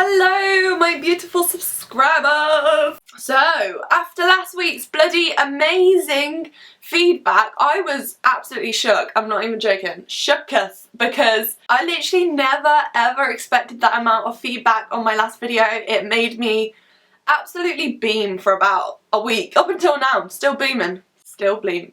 Hello my beautiful subscribers! So, after last week's bloody amazing feedback, I was absolutely shook. I'm not even joking. Shooketh, because I literally never ever expected that amount of feedback on my last video. It made me absolutely beam for about a week. Up until now, I'm still beaming. Still beaming.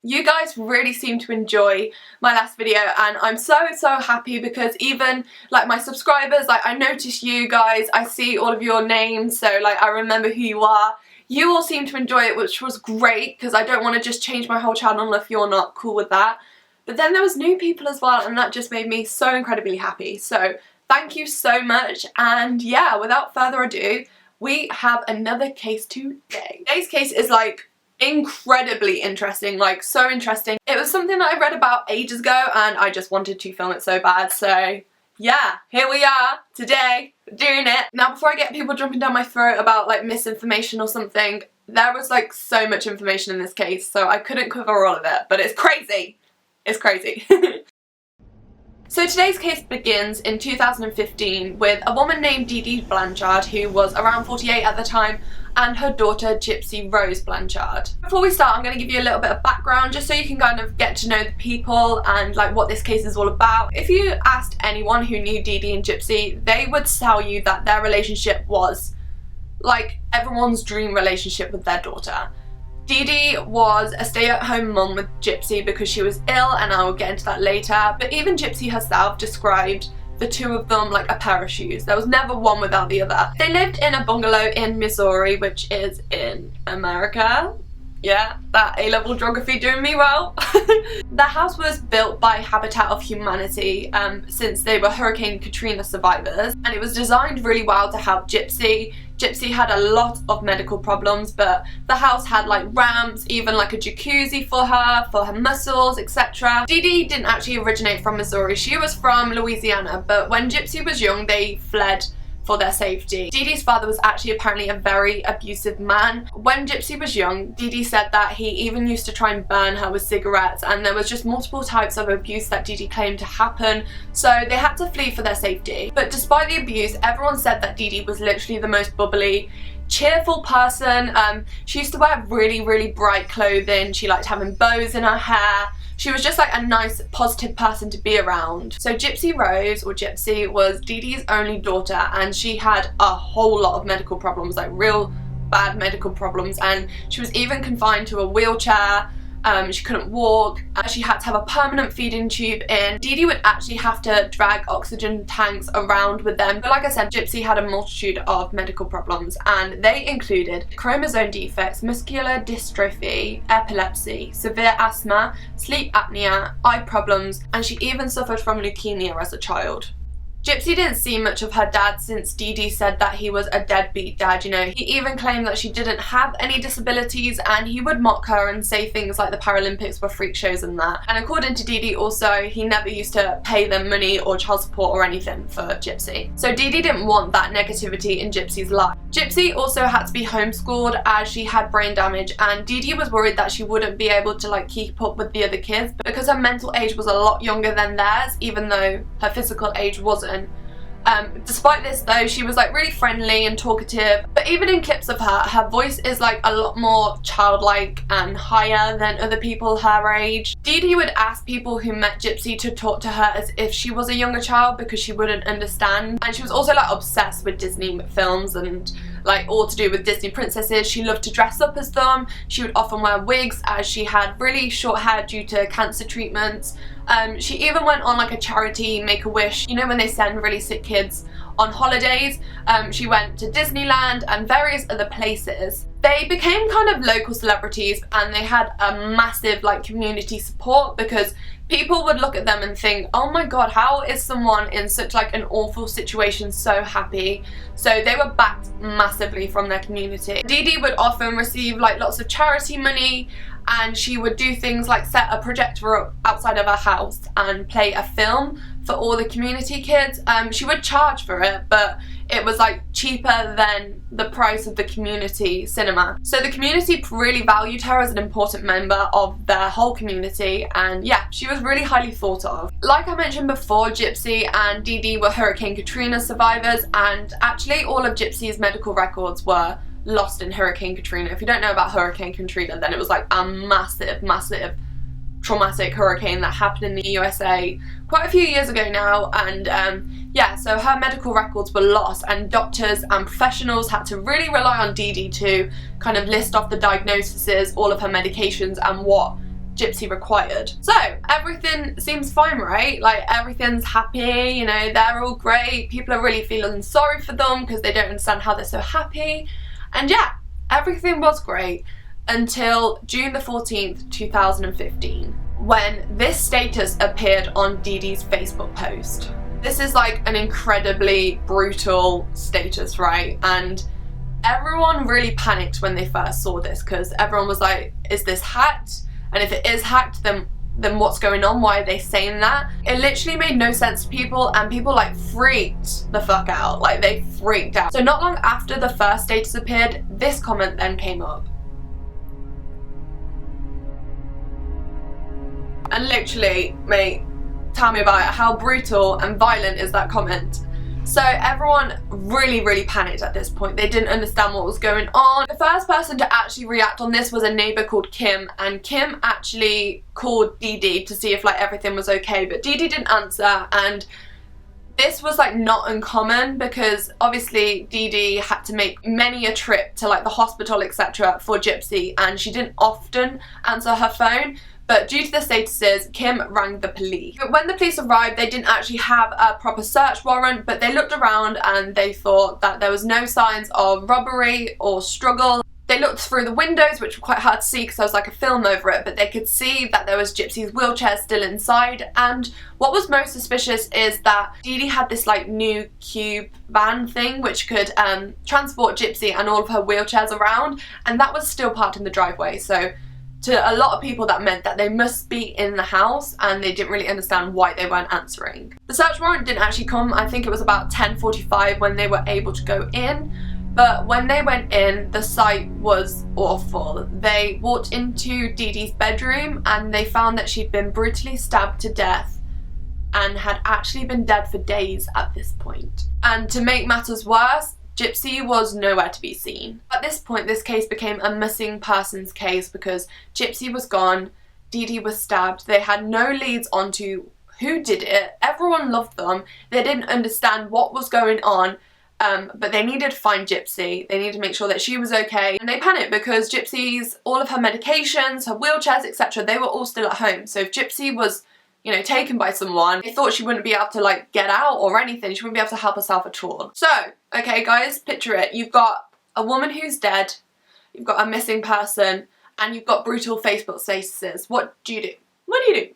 You guys really seem to enjoy my last video, and I'm so happy because even like my subscribers, like I notice you guys, I see all of your names, so like I remember who you are. You all seem to enjoy it, which was great because I don't want to just change my whole channel if you're not cool with that. But then there was new people as well, and that just made me so incredibly happy. So thank you so much, and yeah, without further ado, we have another case today. Today's case is like incredibly interesting, like so interesting. It was something that I read about ages ago and I just wanted to film it so bad, so yeah, here we are today doing it. Now before I get people jumping down my throat about like misinformation or something, there was like so much information in this case, so I couldn't cover all of it, but it's crazy. It's crazy. So today's case begins in 2015 with a woman named DEE Blanchard, who was around 48 at the time, and her daughter GYPSY Rose Blanchard. Before we start, I'm going to give you a little bit of background just so you can kind of get to know the people and like what this case is all about. If you asked anyone who knew DEE and GYPSY, they would tell you that their relationship was like everyone's dream relationship with their daughter. DEE was a stay-at-home mum with GYPSY because she was ill, and I will get into that later, but even GYPSY herself described the two of them like a pair of shoes. There was never one without the other. They lived in a bungalow in Missouri, which is in America. Yeah, that A-level geography doing me well. The house was built by Habitat of Humanity since they were Hurricane Katrina survivors, and it was designed really well to help GYPSY. GYPSY had a lot of medical problems, but the house had like ramps, even like a jacuzzi for her muscles, etc. DEE didn't actually originate from Missouri. She was from Louisiana, but when GYPSY was young, they fled for their safety. DEE's father was actually apparently a very abusive man. When GYPSY was young, DEE said that he even used to try and burn her with cigarettes, and there was just multiple types of abuse that DEE claimed to happen, so they had to flee for their safety. But despite the abuse, everyone said that DEE was literally the most bubbly, cheerful person. She used to wear really bright clothing. She liked having bows in her hair. She was just like a nice, positive person to be around. So GYPSY Rose, or GYPSY, was DEE's only daughter, and she had a whole lot of medical problems, like real bad medical problems, and she was even confined to a wheelchair. She couldn't walk, she had to have a permanent feeding tube in. DEE would actually have to drag oxygen tanks around with them. But like I said, GYPSY had a multitude of medical problems, and they included chromosome defects, muscular dystrophy, epilepsy, severe asthma, sleep apnea, eye problems, and she even suffered from leukemia as a child. GYPSY didn't see much of her dad since DEE said that he was a deadbeat dad, you know. He even claimed that she didn't have any disabilities, and he would mock her and say things like the Paralympics were freak shows and that. And according to DEE also, he never used to pay them money or child support or anything for GYPSY. So DEE didn't want that negativity in GYPSY's life. GYPSY also had to be homeschooled as she had brain damage, and DEE was worried that she wouldn't be able to like keep up with the other kids because her mental age was a lot younger than theirs, even though her physical age wasn't. Despite this though, she was like really friendly and talkative, but even in clips of her voice is like a lot more childlike and higher than other people her age. DEE would ask people who met GYPSY to talk to her as if she was a younger child because she wouldn't understand, and she was also like obsessed with Disney films and like all to do with Disney princesses. She loved to dress up as them. She would often wear wigs as she had really short hair due to cancer treatments. She even went on like a charity Make-A-Wish, you know, when they send really sick kids on holidays. She went to Disneyland and various other places. They became kind of local celebrities, and they had a massive like community support because people would look at them and think, oh my god, how is someone in such like an awful situation so happy? So they were backed massively from their community. DEE would often receive like lots of charity money, and she would do things like set a projector up outside of her house and play a film for all the community kids. She would charge for it, but it was like cheaper than the price of the community cinema. So the community really valued her as an important member of their whole community, and yeah, she was really highly thought of. Like I mentioned before, GYPSY and DEE were Hurricane Katrina survivors, and actually all of GYPSY's medical records were lost in Hurricane Katrina. If you don't know about Hurricane Katrina, then it was like a massive traumatic hurricane that happened in the USA quite a few years ago now, and yeah, so her medical records were lost, and doctors and professionals had to really rely on DEE to kind of list off the diagnoses, all of her medications, and what GYPSY required. So everything seems fine, right? Like everything's happy, you know, they're all great, people are really feeling sorry for them because they don't understand how they're so happy, and yeah, everything was great until June the 14th, 2015, when this status appeared on DEE's Facebook post. This is like an incredibly brutal status, right? And everyone really panicked when they first saw this, because everyone was like, is this hacked? And if it is hacked, then what's going on? Why are they saying that? It literally made no sense to people, and people like freaked the fuck out. Like they freaked out. So not long after the first status appeared, this comment then came up. And literally, mate, tell me about it. How brutal and violent is that comment? So everyone really panicked at this point. They didn't understand what was going on. The first person to actually react on this was a neighbour called Kim, and Kim actually called DEE to see if like everything was okay, but DEE didn't answer, and this was like not uncommon because obviously DEE had to make many a trip to like the hospital, etc. for GYPSY, and she didn't often answer her phone. But due to the statuses, Kim rang the police. But when the police arrived, they didn't actually have a proper search warrant, but they looked around and they thought that there was no signs of robbery or struggle. They looked through the windows, which were quite hard to see because there was like a film over it, but they could see that there was GYPSY's wheelchair still inside. And what was most suspicious is that DEE had this like new cube van thing which could transport GYPSY and all of her wheelchairs around, and that was still parked in the driveway. So to a lot of people that meant that they must be in the house, and they didn't really understand why they weren't answering. The search warrant didn't actually come. I think it was about 10:45 when they were able to go in, but when they went in, the sight was awful. They walked into DEE's bedroom and they found that she'd been brutally stabbed to death and had actually been dead for days at this point. And to make matters worse, GYPSY was nowhere to be seen. At this point, this case became a missing persons case because GYPSY was gone, DEE was stabbed, they had no leads onto who did it, everyone loved them, they didn't understand what was going on, but they needed to find GYPSY, they needed to make sure that she was okay, and they panicked because GYPSY's, all of her medications, her wheelchairs, etc., they were all still at home. So if GYPSY was, you know, taken by someone, they thought she wouldn't be able to like get out or anything, she wouldn't be able to help herself at all. So, okay guys, picture it. You've got a woman who's dead, you've got a missing person, and you've got brutal Facebook statuses. What do you do? What do you do?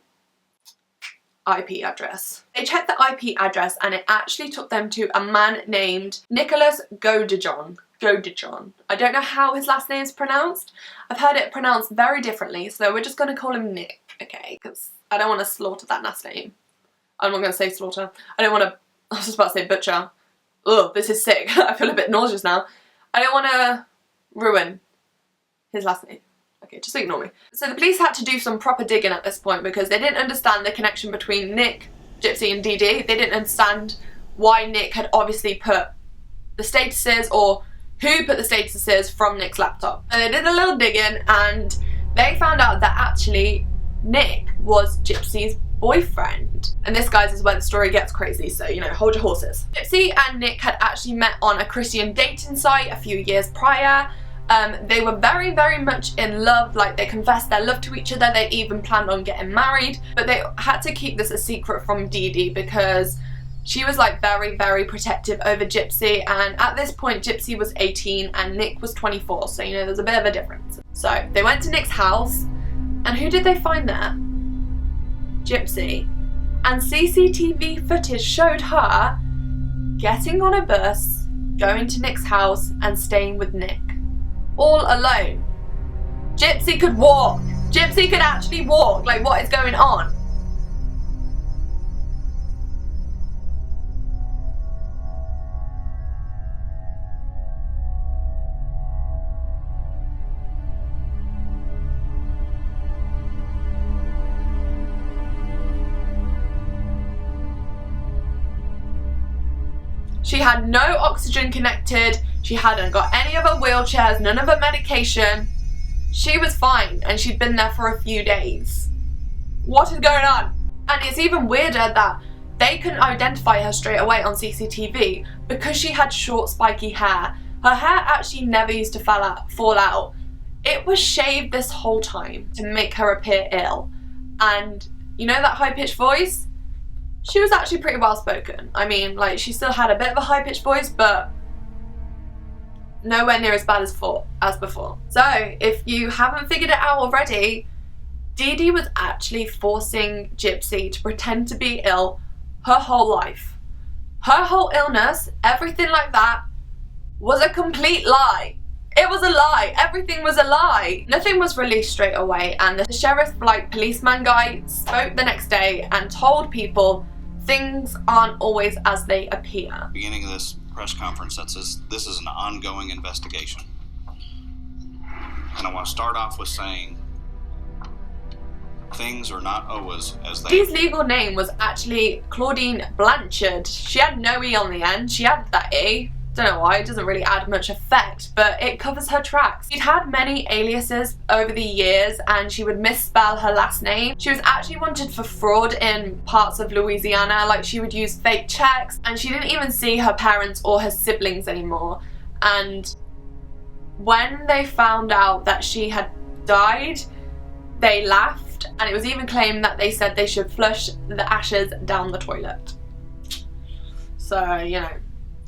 IP address. They checked the IP address and it actually took them to a man named Nicholas Godejohn. I don't know how his last name is pronounced. I've heard it pronounced very differently, so we're just going to call him Nick, okay? Because I don't want to slaughter that last name. I'm not going to say slaughter. I don't want to, I was just about to say butcher. Ugh, this is sick. I feel a bit nauseous now. I don't want to ruin his last name. Okay, just ignore me. So the police had to do some proper digging at this point because they didn't understand the connection between Nick, GYPSY and DEE. They didn't understand why Nick had obviously put the statuses, or who put the statuses from Nick's laptop. And they did a little digging and they found out that actually Nick was GYPSY's boyfriend. And this, guys, is where the story gets crazy, so, you know, hold your horses. GYPSY and Nick had actually met on a Christian dating site a few years prior. They were very much in love, like they confessed their love to each other, they even planned on getting married, but they had to keep this a secret from DEE because she was like very protective over GYPSY, and at this point GYPSY was 18 and Nick was 24, so you know there's a bit of a difference. So they went to Nick's house, and who did they find there? GYPSY. And CCTV footage showed her getting on a bus, going to Nick's house and staying with Nick. All alone. GYPSY could walk. GYPSY could actually walk. Like, what is going on? She had no oxygen connected, she hadn't got any of her wheelchairs, none of her medication. She was fine and she'd been there for a few days. What is going on? And it's even weirder that they couldn't identify her straight away on CCTV because she had short spiky hair. Her hair actually never used to fall out. It was shaved this whole time to make her appear ill. And you know that high-pitched voice? She was actually pretty well spoken. I mean, like, she still had a bit of a high-pitched voice, but nowhere near as bad as before. So, if you haven't figured it out already, Dee Dee was actually forcing GYPSY to pretend to be ill her whole life. Her whole illness, everything like that, was a complete lie. It was a lie. Everything was a lie. Nothing was released straight away, and the sheriff, like, policeman guy spoke the next day and told people things aren't always as they appear. Beginning of this press conference that says this is an ongoing investigation. And I want to start off with saying things are not always as they... Dee's legal name was actually Claudine Blanchard. She had no E on the end. She had that E. Don't know why, it doesn't really add much effect, but it covers her tracks. She'd had many aliases over the years and she would misspell her last name. She was actually wanted for fraud in parts of Louisiana, like she would use fake checks, and she didn't even see her parents or her siblings anymore. And when they found out that she had died, they laughed, and it was even claimed that they said they should flush the ashes down the toilet. So, you know,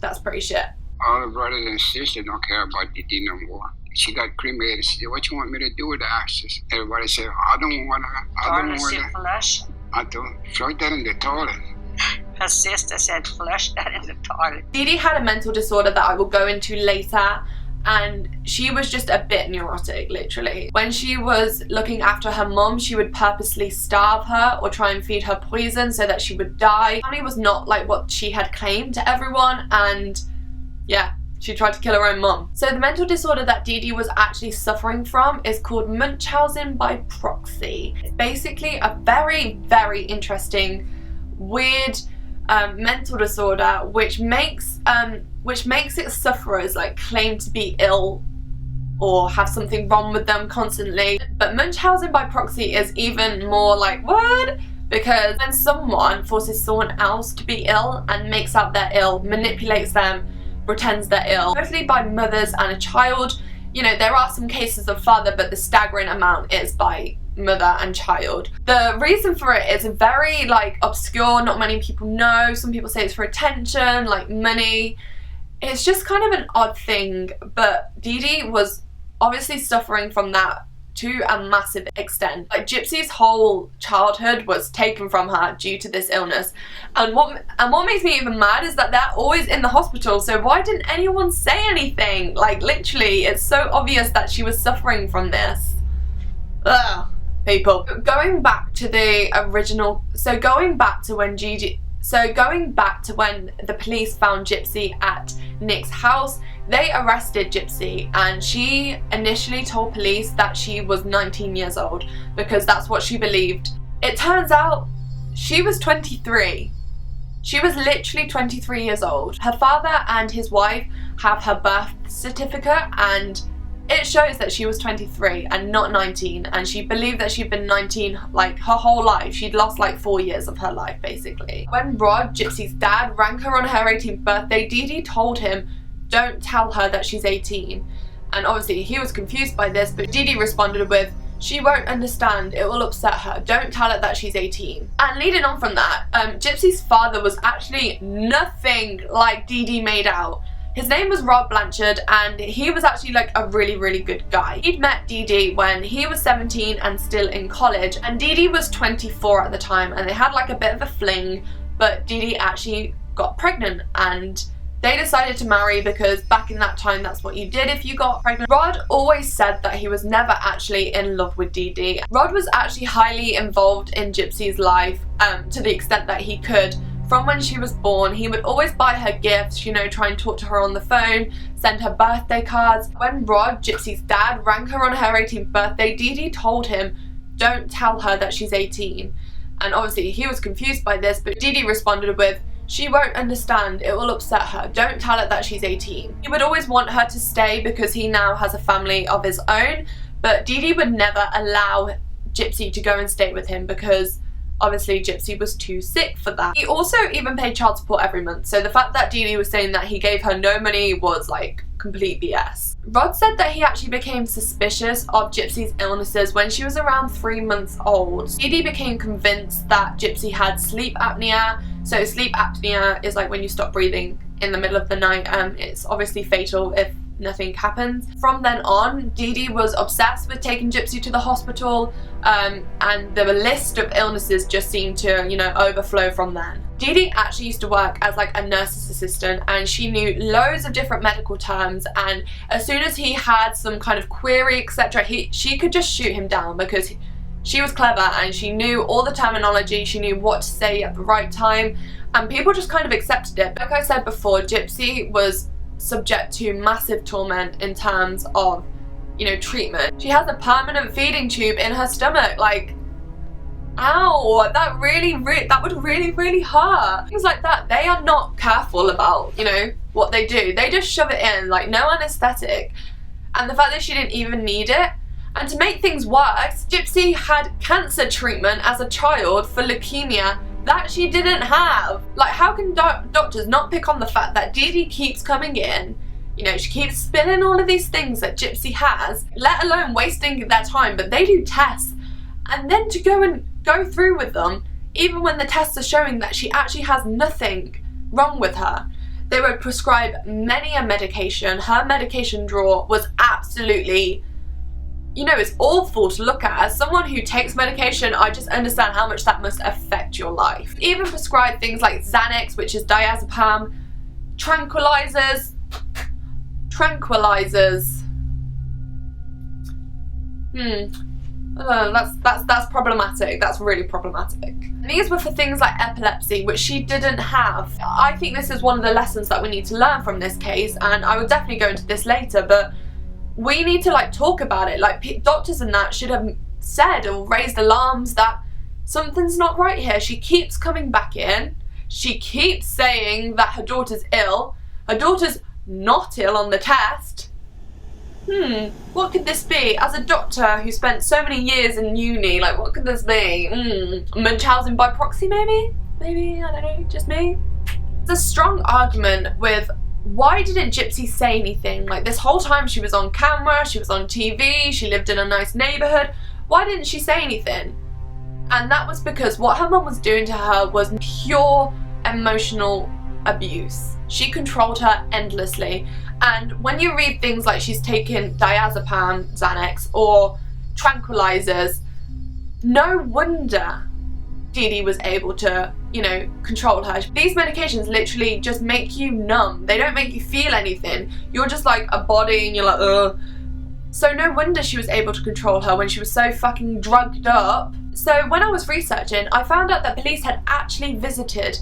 that's pretty shit. All the brothers and sisters don't care about Dee Dee no more. She got cremated. She said, "What you want me to do with the ashes?" Everybody said, "I don't want her. I don't want her." Flush. I don't flush that in the toilet. Her sister said, "Flush that in the toilet." Dee Dee had a mental disorder that I will go into later, and she was just a bit neurotic, literally. When she was looking after her mum, she would purposely starve her or try and feed her poison so that she would die. Family was not like what she had claimed to everyone, and yeah, she tried to kill her own mum. So the mental disorder that Dee Dee was actually suffering from is called Munchausen by proxy. It's basically a very, very interesting, weird mental disorder which makes its sufferers like claim to be ill or have something wrong with them constantly. But Munchausen by proxy is even more like, what? Because when someone forces someone else to be ill and makes out they're ill, manipulates them, pretends they're ill, mostly by mothers and a child. You know, there are some cases of father, but the staggering amount is by mother and child. The reason for it is very like obscure, not many people know. Some people say it's for attention, like money. It's just kind of an odd thing, but Dee Dee was obviously suffering from that to a massive extent. Like, GYPSY's whole childhood was taken from her due to this illness. And what makes me even mad is that they're always in the hospital, so why didn't anyone say anything? Like, literally, it's so obvious that she was suffering from this. Ugh, people. Going back to the original, going back to when the police found GYPSY at Nick's house, they arrested GYPSY, and she initially told police that she was 19 years old because that's what she believed. It turns out she was 23. She was literally 23 years old. Her father and his wife have her birth certificate, and it shows that she was 23 and not 19, and she believed that she'd been 19 like her whole life. She'd lost like 4 years of her life basically. When Rod, GYPSY's dad, rang her on her 18th birthday, Dee Dee told him, "Don't tell her that she's 18. And obviously he was confused by this, but Dee Dee responded with, "She won't understand, it will upset her, don't tell her that she's 18. And leading on from that, GYPSY's father was actually nothing like Dee Dee made out. His name was Rob Blanchard, and he was actually like a really, really good guy. He'd met Dee Dee when he was 17 and still in college, and Dee Dee was 24 at the time, and they had like a bit of a fling, but Dee Dee actually got pregnant, and they decided to marry because back in that time that's what you did if you got pregnant. Rod always said that he was never actually in love with Dee Dee. Rod was actually highly involved in GYPSY's life to the extent that he could. From when she was born, he would always buy her gifts, you know, try and talk to her on the phone, send her birthday cards. When Rod, GYPSY's dad, rang her on her 18th birthday, Dee Dee told him, "Don't tell her that she's 18. And obviously he was confused by this, but Dee Dee responded with, She won't understand, it will upset her. Don't tell her that she's 18. He would always want her to stay because he now has a family of his own, but Dee Dee would never allow GYPSY to go and stay with him because obviously GYPSY was too sick for that. He also even paid child support every month, so the fact that Dee Dee was saying that he gave her no money was like complete BS. Rod said that he actually became suspicious of GYPSY's illnesses when she was around 3 months old. Dee Dee became convinced that GYPSY had sleep apnea. So sleep apnea is like when you stop breathing in the middle of the night. It's obviously fatal if nothing happens. From then on, Dee Dee was obsessed with taking GYPSY to the hospital, and the list of illnesses just seemed to, you know, overflow from then. Dee Dee actually used to work as like a nurse's assistant, and she knew loads of different medical terms, and as soon as he had some kind of query, etc., she could just shoot him down because she was clever and she knew all the terminology, she knew what to say at the right time, and people just kind of accepted it. Like I said before, GYPSY was subject to massive torment in terms of, you know, treatment. She has a permanent feeding tube in her stomach. Like, ow, that would really hurt. Things like that, they are not careful about, you know, what they do. They just shove it in, like no anesthetic. And the fact that she didn't even need it. And to make things worse, GYPSY had cancer treatment as a child for leukemia that she didn't have. Like, how can doctors not pick on the fact that Dee Dee keeps coming in, you know, she keeps spilling all of these things that GYPSY has, let alone wasting their time, but they do tests, and then to go through with them, even when the tests are showing that she actually has nothing wrong with her. They would prescribe many a medication. Her medication drawer was absolutely, you know, it's awful to look at. As someone who takes medication, I just understand how much that must affect your life. Even prescribed things like Xanax, which is diazepam, tranquilizers. That's problematic. That's really problematic. These were for things like epilepsy, which she didn't have. I think this is one of the lessons that we need to learn from this case, and I will definitely go into this later, but we need to like talk about it. Like, doctors and that should have said or raised alarms that something's not right here. She keeps coming back in. She keeps saying that her daughter's ill. Her daughter's not ill on the test. What could this be? As a doctor who spent so many years in uni, like, what could this be? Munchausen by proxy, maybe? Maybe, I don't know, just me? There's a strong argument with, why didn't GYPSY say anything? Like, this whole time she was on camera, she was on TV, she lived in a nice neighborhood. Why didn't she say anything? And that was because what her mum was doing to her was pure emotional abuse. She controlled her endlessly. And when you read things like she's taken diazepam, Xanax, or tranquilizers, no wonder Dee Dee was able to, you know, control her. These medications literally just make you numb. They don't make you feel anything. You're just like a body and you're like, ugh. So no wonder she was able to control her when she was so fucking drugged up. So when I was researching, I found out that police had actually visited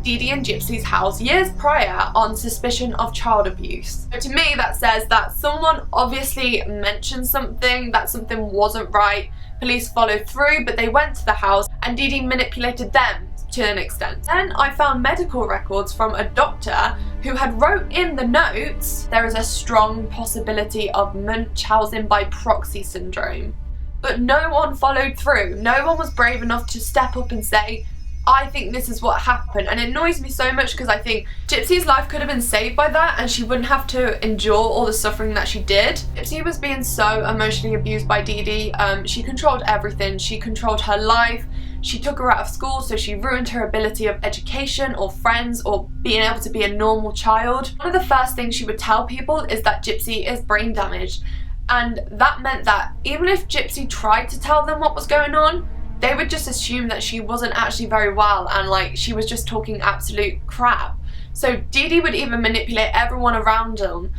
Dee Dee and GYPSY's house years prior on suspicion of child abuse. So to me, that says that someone obviously mentioned something, that something wasn't right. Police followed through, but they went to the house and Dee Dee manipulated them to an extent. Then I found medical records from a doctor who had wrote in the notes, there is a strong possibility of Munchausen by proxy syndrome. But no one followed through. No one was brave enough to step up and say, I think this is what happened. And it annoys me so much because I think GYPSY's life could have been saved by that and she wouldn't have to endure all the suffering that she did. GYPSY was being so emotionally abused by Dee Dee. She controlled everything. She controlled her life. She took her out of school, so she ruined her ability of education or friends or being able to be a normal child. One of the first things she would tell people is that GYPSY is brain damaged. And that meant that even if GYPSY tried to tell them what was going on, they would just assume that she wasn't actually very well and like she was just talking absolute crap. So Dee Dee would even manipulate everyone around them.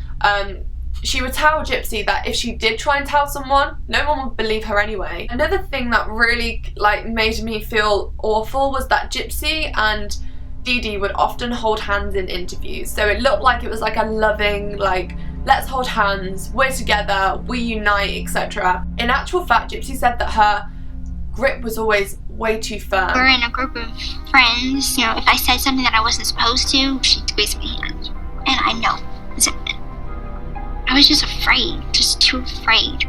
She would tell GYPSY that if she did try and tell someone, no one would believe her anyway. Another thing that really like made me feel awful was that GYPSY and Dee Dee would often hold hands in interviews. So it looked like it was like a loving, like, let's hold hands, we're together, we unite, etc. In actual fact, GYPSY said that her grip was always way too firm. We're in a group of friends. You know, if I said something that I wasn't supposed to, she'd squeeze my hand. And I know. I was just afraid, just too afraid.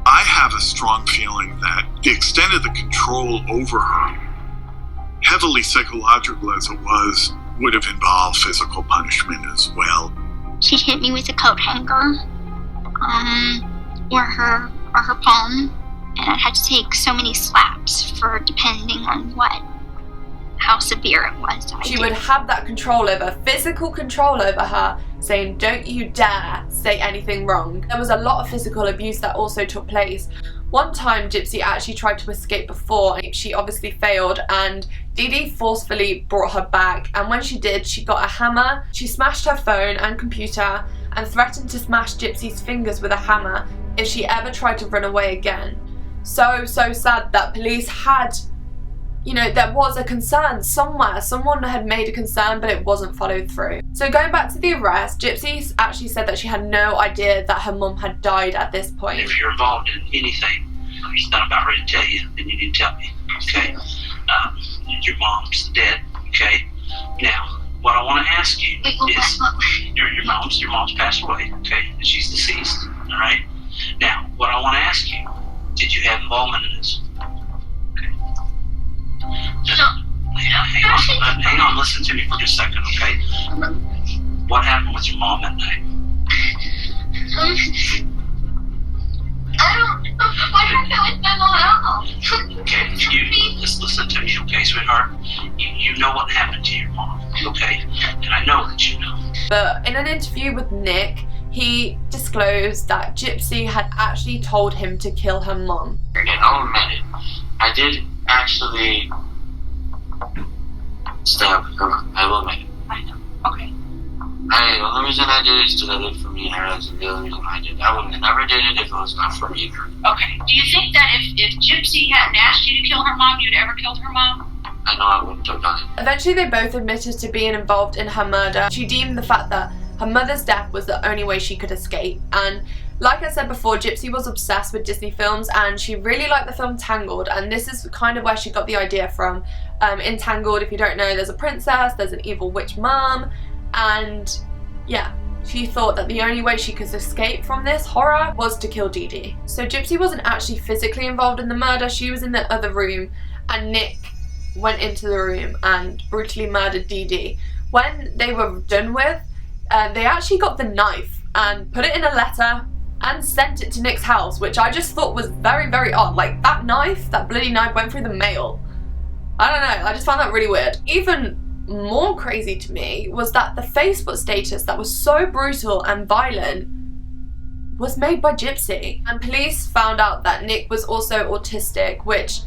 I have a strong feeling that the extent of the control over her, heavily psychological as it was, would have involved physical punishment as well. She'd hit me with a coat hanger, or her palm, and I'd have to take so many slaps for depending on how severe it was. She would have that control over, physical control over her, saying, don't you dare say anything wrong. There was a lot of physical abuse that also took place. One time GYPSY actually tried to escape before, and she obviously failed, and DEE forcefully brought her back, and when she did, she got a hammer, she smashed her phone and computer, and threatened to smash GYPSY's fingers with a hammer if she ever tried to run away again. So sad that police had, you know, there was a concern somewhere. Someone had made a concern, but it wasn't followed through. So going back to the arrest, GYPSY actually said that she had no idea that her mum had died at this point. If you're involved in anything that I'm about ready to tell you, then you need to tell me, okay? Your mom's dead, okay? Now, what I want to ask you is, your mom's passed away, okay? And she's deceased, all right? Now, what I want to ask you, did you have involvement in this? Okay. Hang on, listen to me for just a second, okay? What happened with your mom that night? I don't know what happened with my mom. Okay, just listen to me, okay, sweetheart? You know what happened to your mom, okay? And I know that you know. But in an interview with Nick, he disclosed that GYPSY had actually told him to kill her mom. And I'll admit it, I did actually stab her. I will admit it. I know. Okay. The only reason I did it is because I did it for me and her. That's the only reason I did it. I would have never did it if it was not for me. Okay. Do you think that if GYPSY hadn't asked you to kill her mom, you'd ever killed her mom? I know I wouldn't have done it. Eventually they both admitted to being involved in her murder. She deemed the fact that her mother's death was the only way she could escape, and like I said before, GYPSY was obsessed with Disney films and she really liked the film Tangled, and this is kind of where she got the idea from. In Tangled, if you don't know, there's a princess, there's an evil witch mom, and yeah, she thought that the only way she could escape from this horror was to kill DEE. So GYPSY wasn't actually physically involved in the murder, she was in the other room, and Nick went into the room and brutally murdered DEE. When they were done with, they actually got the knife and put it in a letter and sent it to Nick's house, which I just thought was very, very odd. Like, that knife, that bloody knife, went through the mail. I don't know, I just found that really weird. Even more crazy to me was that the Facebook status that was so brutal and violent was made by GYPSY. And police found out that Nick was also autistic, which,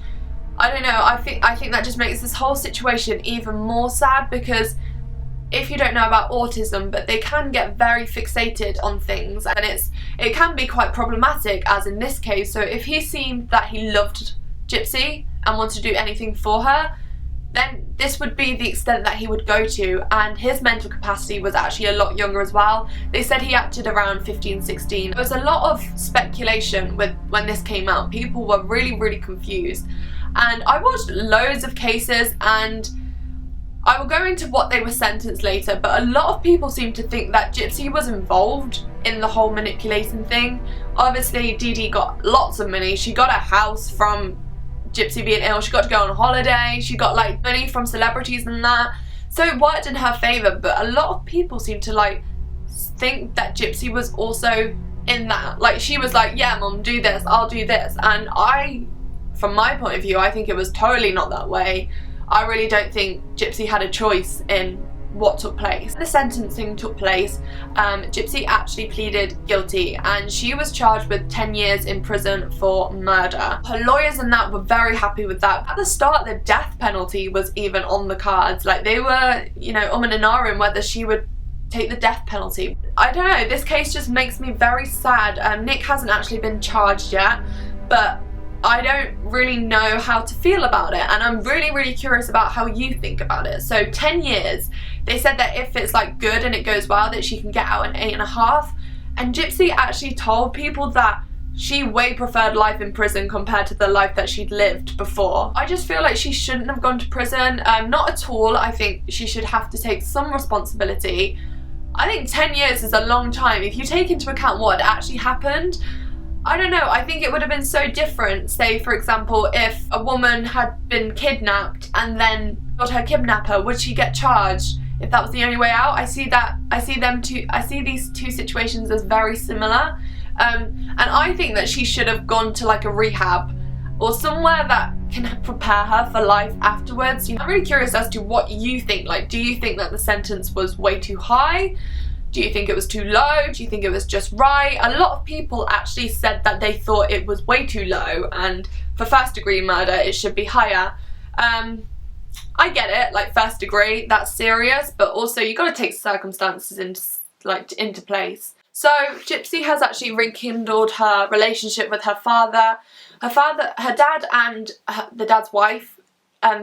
I don't know, I think that just makes this whole situation even more sad, because if you don't know about autism, but they can get very fixated on things, and it can be quite problematic, as in this case. So if he seemed that he loved GYPSY and wanted to do anything for her, then this would be the extent that he would go to, and his mental capacity was actually a lot younger as well. They said he acted around 15, 16. There was a lot of speculation when this came out. People were really, really confused. And I watched loads of cases, and I will go into what they were sentenced later, but a lot of people seem to think that GYPSY was involved in the whole manipulating thing. Obviously, DEE got lots of money. She got a house from GYPSY being ill, she got to go on holiday, she got like money from celebrities and that. So it worked in her favour, but a lot of people seem to like think that GYPSY was also in that. Like, she was like, yeah mum, do this, I'll do this. And from my point of view, I think it was totally not that way. I really don't think GYPSY had a choice in what took place. The sentencing took place. GYPSY actually pleaded guilty, and she was charged with 10 years in prison for murder. Her lawyers and that were very happy with that. At the start, the death penalty was even on the cards. Like, they were, you know, and ahhing whether she would take the death penalty. I don't know, this case just makes me very sad. Nick hasn't actually been charged yet, but I don't really know how to feel about it, and I'm really, really curious about how you think about it. So 10 years, they said that if it's like good and it goes well, that she can get out in 8.5, and GYPSY actually told people that she way preferred life in prison compared to the life that she'd lived before. I just feel like she shouldn't have gone to prison, not at all. I think she should have to take some responsibility. I think 10 years is a long time. If you take into account what had actually happened, I don't know, I think it would have been so different. Say, for example, if a woman had been kidnapped and then got her kidnapper, would she get charged if that was the only way out? I see these two situations as very similar. And I think that she should have gone to like a rehab or somewhere that can prepare her for life afterwards. I'm really curious as to what you think. Like, do you think that the sentence was way too high? Do you think it was too low? Do you think it was just right? A lot of people actually said that they thought it was way too low, and for first degree murder it should be higher. I get it, like first degree, that's serious, but also you got to take circumstances into place. So GYPSY has actually rekindled her relationship with her father. Her dad and the dad's wife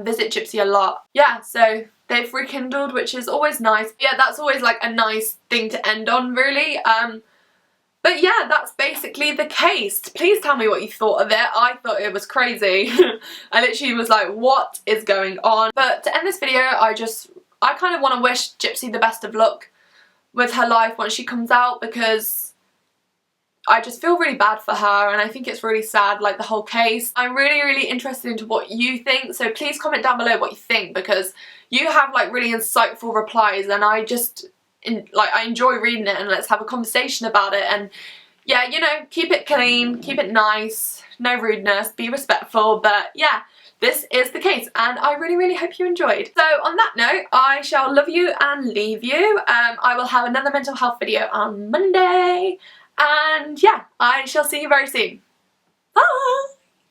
visit GYPSY a lot. Yeah, so they've rekindled, which is always nice. Yeah, that's always like a nice thing to end on, really. But yeah, that's basically the case. Please tell me what you thought of it. I thought it was crazy. I literally was like, what is going on? But to end this video, I kind of want to wish GYPSY the best of luck with her life once she comes out, because I just feel really bad for her and I think it's really sad, like the whole case. I'm really interested into what you think, so please comment down below what you think, because you have like really insightful replies and I enjoy reading it, and let's have a conversation about it. And yeah, you know, keep it clean, keep it nice, no rudeness, be respectful. But yeah, this is the case and I really hope you enjoyed. So on that note, I shall love you and leave you. I will have another mental health video on Monday, and yeah, I shall see you very soon. Bye!